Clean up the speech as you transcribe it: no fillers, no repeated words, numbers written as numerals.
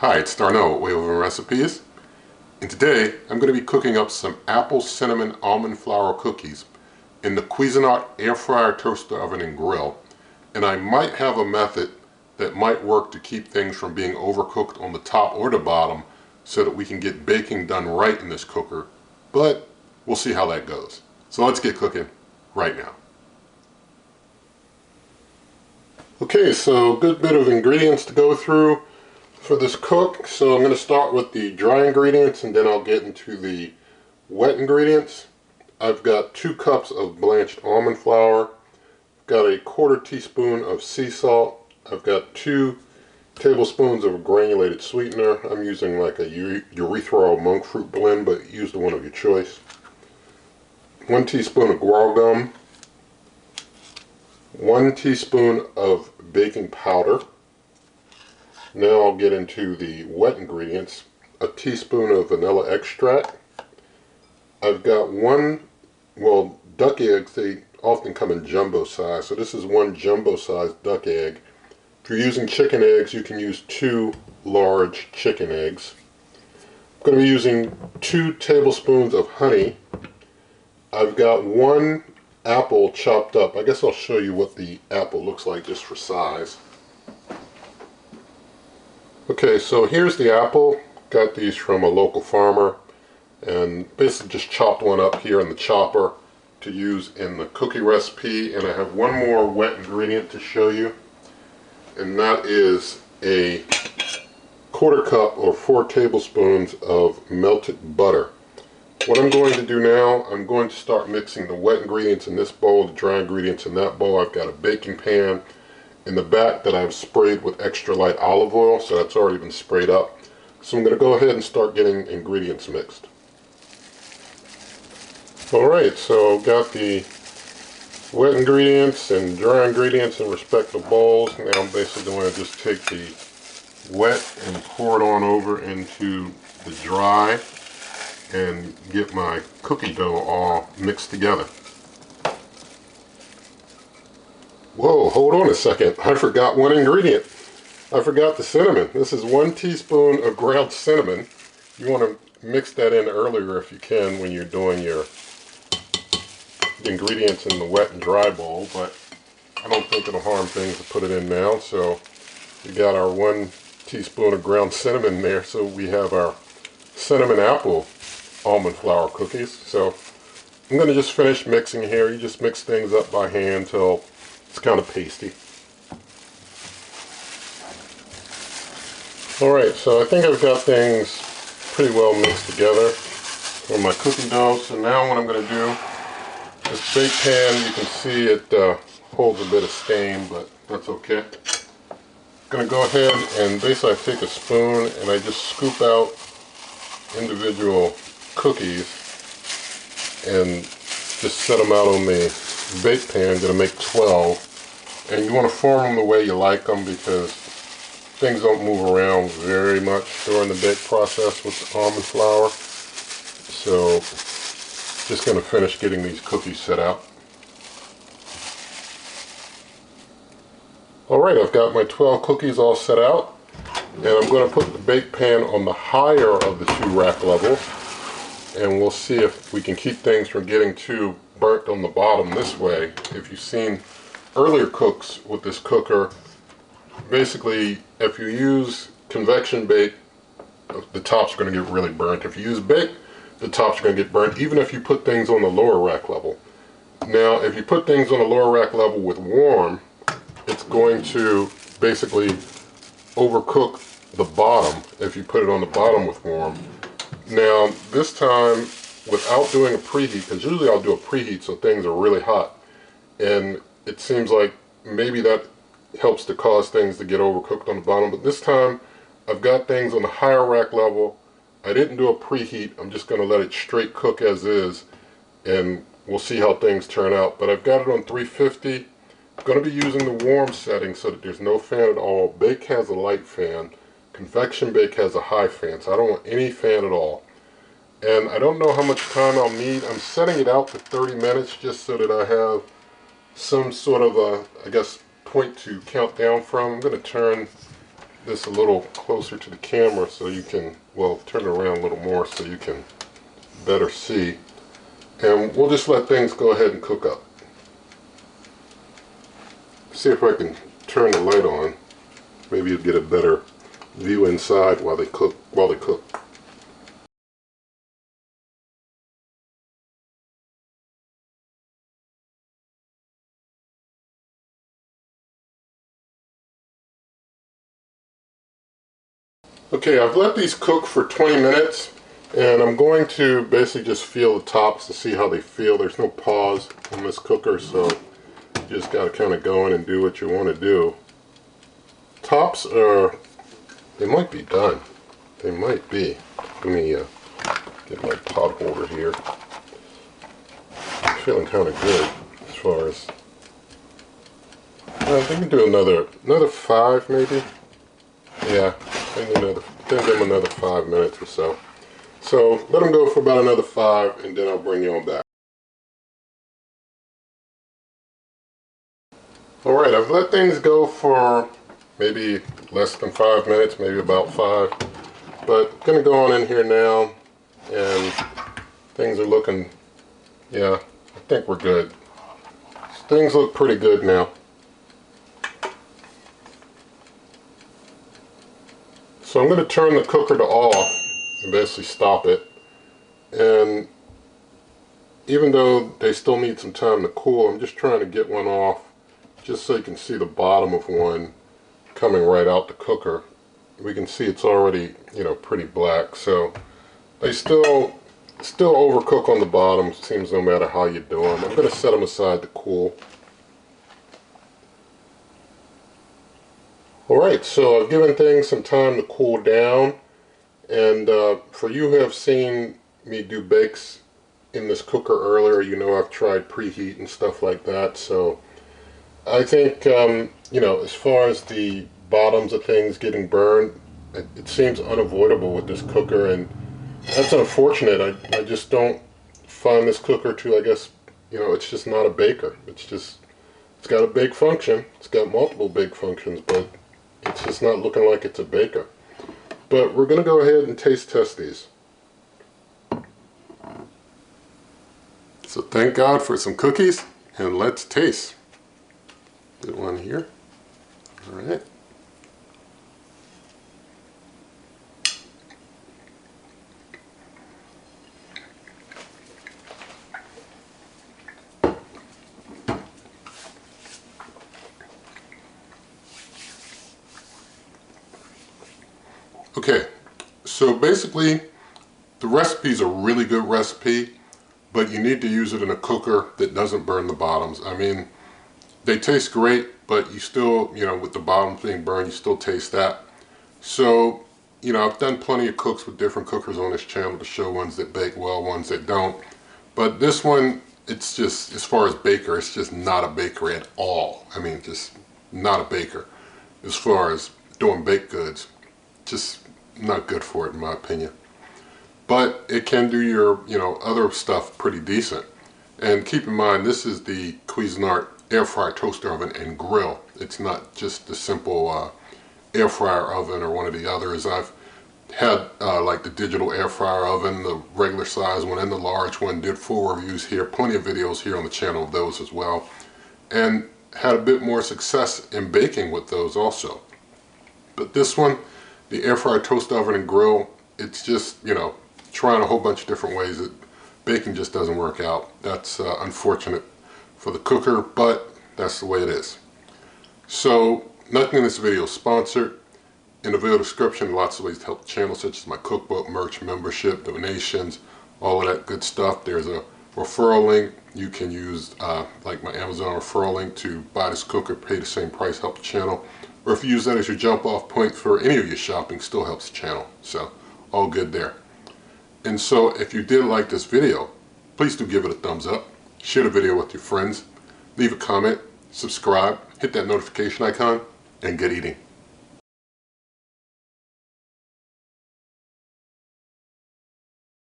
Hi, it's Darno at Way Over Recipes, and today I'm going to be cooking up some apple cinnamon almond flour cookies in the Cuisinart AirFryer Toaster Oven and Grill. And I might have a method that might work to keep things from being overcooked on the top or the bottom so that we can get baking done right in this cooker, but we'll see how that goes. So let's get cooking right now. Okay, so a good bit of ingredients to go through for this cook. So I'm going to start with the dry ingredients and then I'll get into the wet ingredients. I've got 2 cups of blanched almond flour, got a 1/4 teaspoon of sea salt, I've got 2 tablespoons of granulated sweetener. I'm using like a urethral monk fruit blend, but use the one of your choice. 1 teaspoon of guar gum, 1 teaspoon of baking powder. Now I'll get into the wet ingredients. A teaspoon of vanilla extract. I've got duck eggs, they often come in jumbo size, so this is 1 jumbo sized duck egg. If you're using chicken eggs, you can use 2 large chicken eggs. I'm going to be using 2 tablespoons of honey. I've got 1 apple chopped up. I guess I'll show you what the apple looks like just for size. Okay, so here's the apple. Got these from a local farmer and basically just chopped one up here in the chopper to use in the cookie recipe. And I have one more wet ingredient to show you, and that is a 1/4 cup or 4 tablespoons of melted butter. What I'm going to do now, I'm going to start mixing the wet ingredients in this bowl, the dry ingredients in that bowl. I've got a baking pan in the back that I've sprayed with extra light olive oil, so that's already been sprayed up. So I'm going to go ahead and start getting ingredients mixed. Alright, so I've got the wet ingredients and dry ingredients in respective bowls. Now I'm basically going to just take the wet and pour it on over into the dry and get my cookie dough all mixed together. Whoa, hold on a second. I forgot one ingredient. I forgot the cinnamon. This is 1 teaspoon of ground cinnamon. You want to mix that in earlier if you can when you're doing your ingredients in the wet and dry bowl, but I don't think it'll harm things to put it in now. So we got our 1 teaspoon of ground cinnamon there, so we have our cinnamon apple almond flour cookies. So I'm going to just finish mixing here. You just mix things up by hand till it's kind of pasty. Alright, so I think I've got things pretty well mixed together for my cookie dough. So now what I'm going to do, this bake pan, you can see it holds a bit of stain, but that's okay. I'm going to go ahead and basically I take a spoon and I just scoop out individual cookies and just set them out on the bake pan. I'm going to make 12, and you want to form them the way you like them because things don't move around very much during the bake process with the almond flour. So just going to finish getting these cookies set out. Alright, I've got my 12 cookies all set out, and I'm going to put the bake pan on the higher of the 2 rack levels, and we'll see if we can keep things from getting too burnt on the bottom this way. If you've seen earlier cooks with this cooker, basically if you use convection bake, the tops are going to get really burnt. If you use bake, the tops are going to get burnt even if you put things on the lower rack level. Now if you put things on the lower rack level with warm, it's going to basically overcook the bottom if you put it on the bottom with warm. Now this time, without doing a preheat, because usually I'll do a preheat so things are really hot, and it seems like maybe that helps to cause things to get overcooked on the bottom, but this time I've got things on the higher rack level. I didn't do a preheat. I'm just going to let it straight cook as is, and we'll see how things turn out. But I've got it on 350. I'm going to be using the warm setting so that there's no fan at all. Bake has a light fan. Convection bake has a high fan, so I don't want any fan at all. And I don't know how much time I'll need. I'm setting it out to 30 minutes just so that I have some sort of a, I guess, point to count down from. I'm going to turn this a little closer to the camera so you can, well, turn it around a little more so you can better see. And we'll just let things go ahead and cook up. See if I can turn the light on. Maybe you'll get a better view inside while they cook. Okay, I've let these cook for 20 minutes, and I'm going to basically just feel the tops to see how they feel. There's no pause on this cooker, so you just got to kind of go in and do what you want to do. Tops are, they might be done. They might be. Let me get my pot holder here. I'm feeling kind of good as far as, I think we can do another 5 maybe. Yeah, give them another 5 minutes or so. So let them go for about another 5, and then I'll bring you on back. Alright, I've let things go for maybe less than 5 minutes, maybe about 5. But I'm going to go on in here now, and things are looking, yeah, I think we're good. Things look pretty good now. So I'm going to turn the cooker to off and basically stop it. And even though they still need some time to cool, I'm just trying to get one off just so you can see the bottom of one coming right out the cooker. We can see it's already, you know, pretty black. So they still overcook on the bottom, seems no matter how you do them. I'm going to set them aside to cool. Alright, so I've given things some time to cool down, and for you who have seen me do bakes in this cooker earlier, you know I've tried preheat and stuff like that. So I think, you know, as far as the bottoms of things getting burned, it seems unavoidable with this cooker, and that's unfortunate. I just don't find this cooker to, I guess, you know, it's just not a baker. It's got a bake function. It's got multiple bake functions, but it's just not looking like it's a baker. But we're going to go ahead and taste test these. So thank God for some cookies, and let's taste. Get one here. All right. Okay, so basically the recipe is a really good recipe, but you need to use it in a cooker that doesn't burn the bottoms. I mean, they taste great, but you still, you know, with the bottoms being burned, you still taste that. So, you know, I've done plenty of cooks with different cookers on this channel to show ones that bake well, ones that don't. But this one, it's just, as far as baker, it's just not a baker at all. I mean, just not a baker. As far as doing baked goods, just not good for it in my opinion. But it can do your, you know, other stuff pretty decent. And keep in mind, this is the Cuisinart AirFryer Toaster Oven and Grill. It's not just the simple air fryer oven or one of the others. I've had like the digital air fryer oven, the regular size one and the large one. Did full reviews here, plenty of videos here on the channel of those as well, and had a bit more success in baking with those also. But this one, the air fryer toaster oven and grill, it's just, you know, trying a whole bunch of different ways that baking just doesn't work out. That's unfortunate for the cooker, but that's the way it is. So nothing in this video is sponsored. In the video description, lots of ways to help the channel, such as my cookbook, merch, membership, donations, all of that good stuff. There's a referral link. You can use like my Amazon referral link to buy this cooker, pay the same price, help the channel. Or if you use that as your jump off point for any of your shopping, still helps the channel. So all good there. And so if you did like this video, please do give it a thumbs up, share the video with your friends, leave a comment, subscribe, hit that notification icon, and good eating.